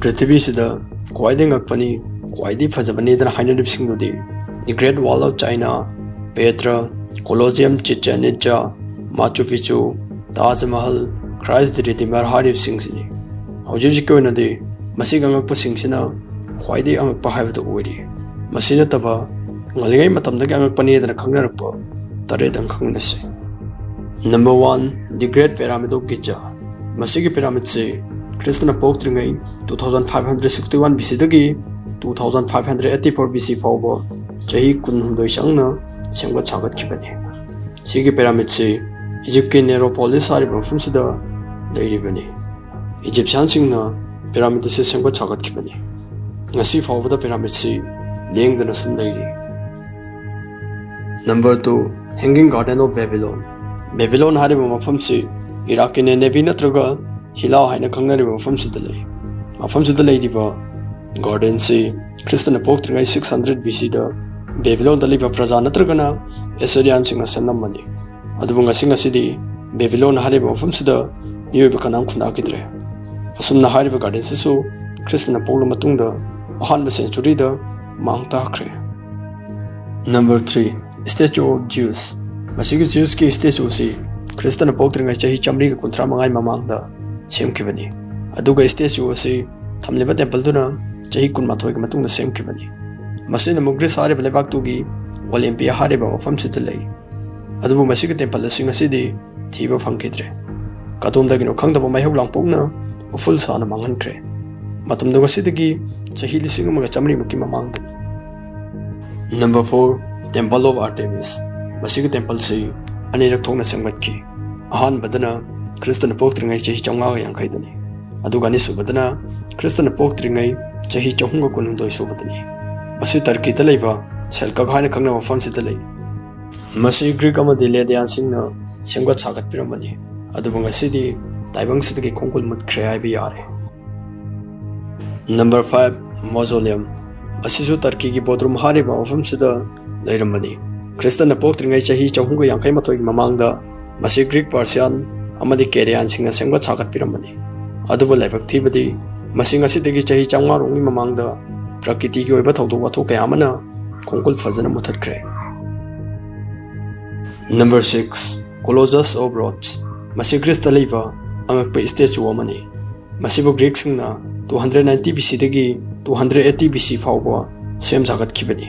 पृथ्वीसिदा ख्वाइदे ngakpani ख्वाइदे फजबनी दना हाइनरिबसिंगदि The Great Wall of China, Petra, Colosseum Chichen Itza, Machu Picchu, Taj Mahal, Christ the Redeemer harib singsini. Hojib koinadi masig angakpa singsina ख्वाइदे angakpa haibadu oiri. Masina taba ngaligai matamdagi angakpani dana khangnarakpa taredang khangnase. Number 1. The Great Pyramid of Giza. Masigi pyramid se Kristna pokringai 2561 BC dagi 2584 BC fawba chahi kunhumdoi changna sengba chagatkhibani. Sigi pyramid se Egypt ke Neropolis harib mafamsida leiribani. Egyptian singna pyramid se sengba chagatkhibani. Ngasi fawbada pyramid se lengdana sum leiri. Number 2. Hanging Garden of Babylon. Babylon harib mafam se Iraq ke Nevi natraga Hila haina khangnariba mafamsida lei. Mafamsida leiriba garden se Kristna pokringai 600 BC da Babylon daliba praja natragana Assyrian singa sanamani. Adubu ngasi ngasidi Babylon hariba mafamsida niyoiba kanam khunakidre. Asumna hariba garden sisu Kristna pokla matungda ahanba century da mangta khre. Number 3. Statue of Zeus. Masigi Zeus ki statue se Kristna pokringai chahi chamri ka kuntra mangai mamangda semkibani. Aduga statue se thamliba temple duna chahi kun mathoi ka matungda semkibani. Masina mugri sare belebak tugi Olympia hariba mafam sida lei. Adubu masiga temple asing asidi thiba phangkidre. Katumdagino khangdaba maihok langpokna uful sana manghankre. Matumda wasidagi chahi lising amaga chamri muki mamangda. Number 4. Temple of Artemis. Masiga temple se anirak thokna sengmatkhi. Ahan badana Kristna pokringai chahi chamnga yankhaidani. Aduga ni subadana Kristna pokringai chahi chahunga kunundoi subadani. Masi Turkey da leiba selkak haina khangna mafam sida lei. Masi Greek amadi Lydian singna sengwa chagat piramani. Adubu ngasidi taibang sidagi khongkul mutkre haiba yare. Number 5. Mausoleum. Asisu Turkey gi Bodrum hariba mafam sida leiramani. Kristna pokringai chahi chahunga yankai mathoi mamangda masi Greek Persian amadi Kerian singna sengwa chagat piramani. Adubu laibak thibadi masing asidagi chahi changma rongi mamangda prakriti ki oiba thawdok wathok kaya amana khongkul fazana muthatkre. Number 6. Colossus of Rhodes. Masi Greece da leiba angakpa statue amani. Masibu Greek singna 290 BC dagi 280 BC fawba sem sagatkhibani.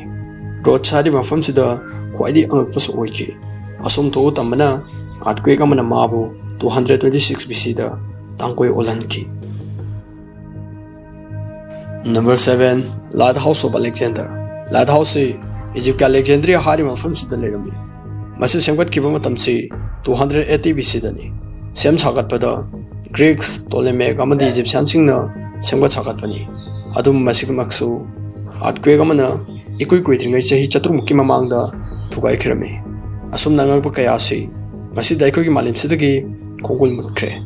Rhodes hariba mafam sida khwaidi angakpa su oiki. Asum tho tamana earthquake amana mabu 226 BC da tangkoi olanki. Number 7. Lighthouse of Alexander. Lighthouse se Egypt Alexandria hari mafam sida leirami. Masi semgatkiba matam se 280 BC dani. Sem sagatpada Greeks, Ptolemaic amadi Egyptian singna semgat sagatpani. Adum masig maksu earthquake amana ikui kuitringai chahi chaturmukki mamangda thugai khirami. Asum nangakpa kaya se masi daikoi ki malim sidagi khongul mutkre.